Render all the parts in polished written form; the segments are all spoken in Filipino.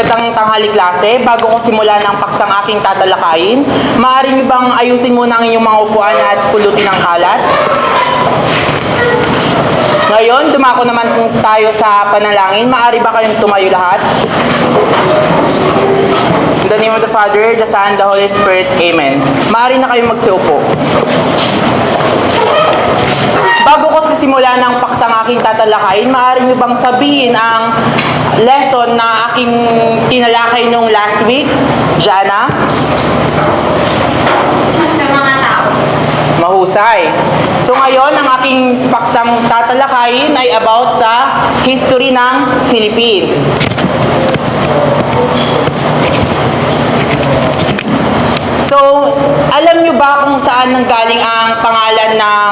Magandang tanghali klase. Bago ko simula ng paksang aking tatalakayin, maaari niyo bang ayusin muna ang inyong mga upuan at pulutin ang kalat? Ngayon, dumako naman tayo sa panalangin. Maaari ba kayong tumayo lahat? In the name of the Father, the Son, the Holy Spirit. Amen. Maaari na kayong magsiupo. Bago ko sisimula ng paksang aking tatalakayin, maaari niyo bang sabihin ang lesson na aking tinalakay nung last week? Jana? Sa mga tao. Mahusay. So ngayon, ang aking paksang tatalakayin ay about sa history ng Philippines. So, alam nyo ba kung saan nanggaling ang pangalan ng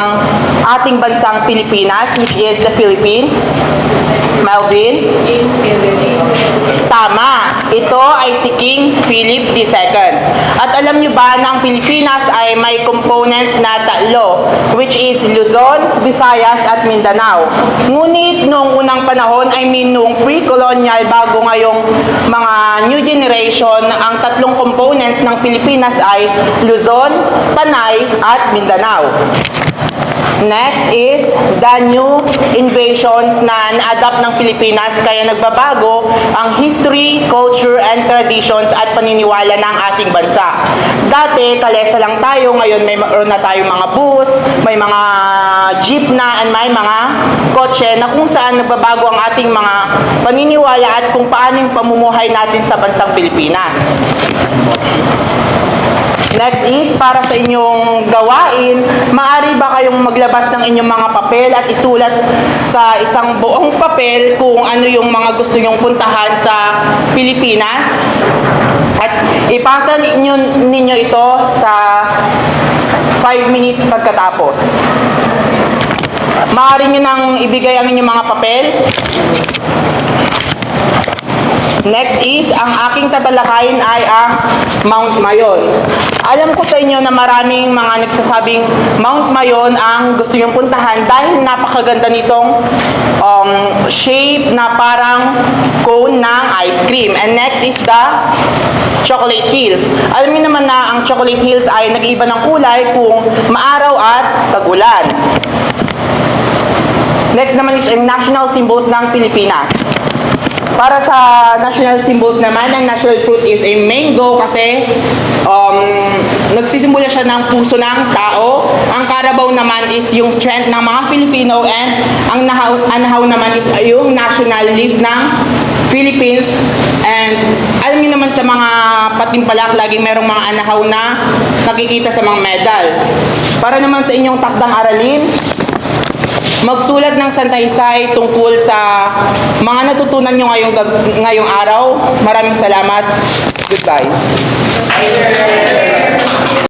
ating bansang Pilipinas, which is the Philippines? Melvin? Tama. Ito ay si King Philip II. At alam nyo ba na ang Pilipinas ay may components na tatlo, which is Luzon, Visayas at Mindanao. Ngunit noong unang panahon, noong pre-colonial bago ngayong mga new generation, ang tatlong components ng Pilipinas ay Luzon, Panay at Mindanao. Next is the new invasions na na-adapt ng Pilipinas, kaya nagbabago ang history, culture, and traditions at paniniwala ng ating bansa. Dati, kalesa lang tayo, ngayon mayroon na tayong mga bus, may mga jeep na, and may mga kotse na kung saan nagbabago ang ating mga paniniwala at kung paano yung pamumuhay natin sa bansang Pilipinas. Next is, para sa inyong gawain, maaari ba kayong maglabas ng inyong mga papel at isulat sa isang buong papel kung ano yung mga gusto nyong puntahan sa Pilipinas? At ipasa ninyo ito sa 5 minutes pagkatapos. Maaari nyo nang ibigay ang inyong mga papel. Next is, ang aking tatalakayin ay ang Mount Mayon. Alam ko sa inyo na maraming mga nagsasabing Mount Mayon ang gusto nyong puntahan dahil napakaganda nitong shape na parang cone ng ice cream. And next is the Chocolate Hills. Alam niyo naman na ang Chocolate Hills ay nag-iiba ng kulay kung maaraw at tag-ulan. Next naman is ang national symbols ng Pilipinas. Para sa national symbols naman, ang national fruit is a mango kasi nagsisimbolo siya ng puso ng tao. Ang Carabao naman is yung strength ng mga Filipino, and ang anahaw naman is yung national leaf ng Philippines. And alam niyo naman sa mga patimpalak, laging merong mga anahaw na nakikita sa mga medal. Para naman sa inyong takdang aralin, magsulat ng santaysay tungkol sa mga natutunan nyo ngayong araw. Maraming salamat. Goodbye.